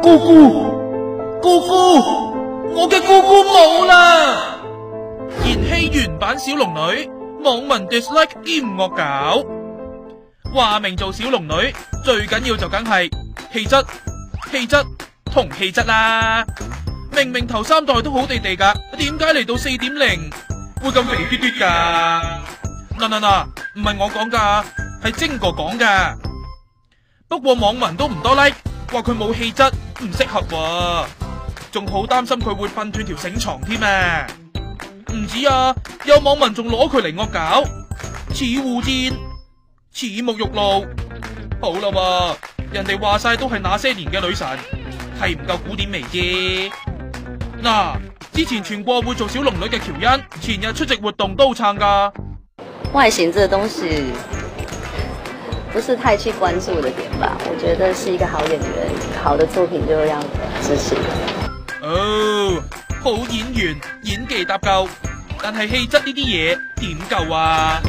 姑姑，我嘅姑姑冇啦！延禧原版小龍女，網民 dislike 兼惡搞。話明做小龍女，最緊要就梗係氣質同氣質啦。明明頭3代都好地地噶，點解嚟到4.0會咁肥嘟嘟噶？嗱，唔係我講噶，係晶哥講噶。不過網民都唔多 like，話佢冇氣質，唔適合喎，仲好擔心佢會瞓斷條繩床添啊！唔止啊，有網民仲攞佢嚟惡搞，似護墊，似沐浴露。好啦喎，人哋話晒都係那些年嘅女神，係唔夠古典味啫。嗱，之前傳過會做小龍女嘅喬恩，前日出席活動都撐噶。外形這個東西不是太去關注的點吧，我覺得是一個好演員，好的作品就要支持。哦，好演員演技搭夠，但係氣質呢啲嘢點夠啊？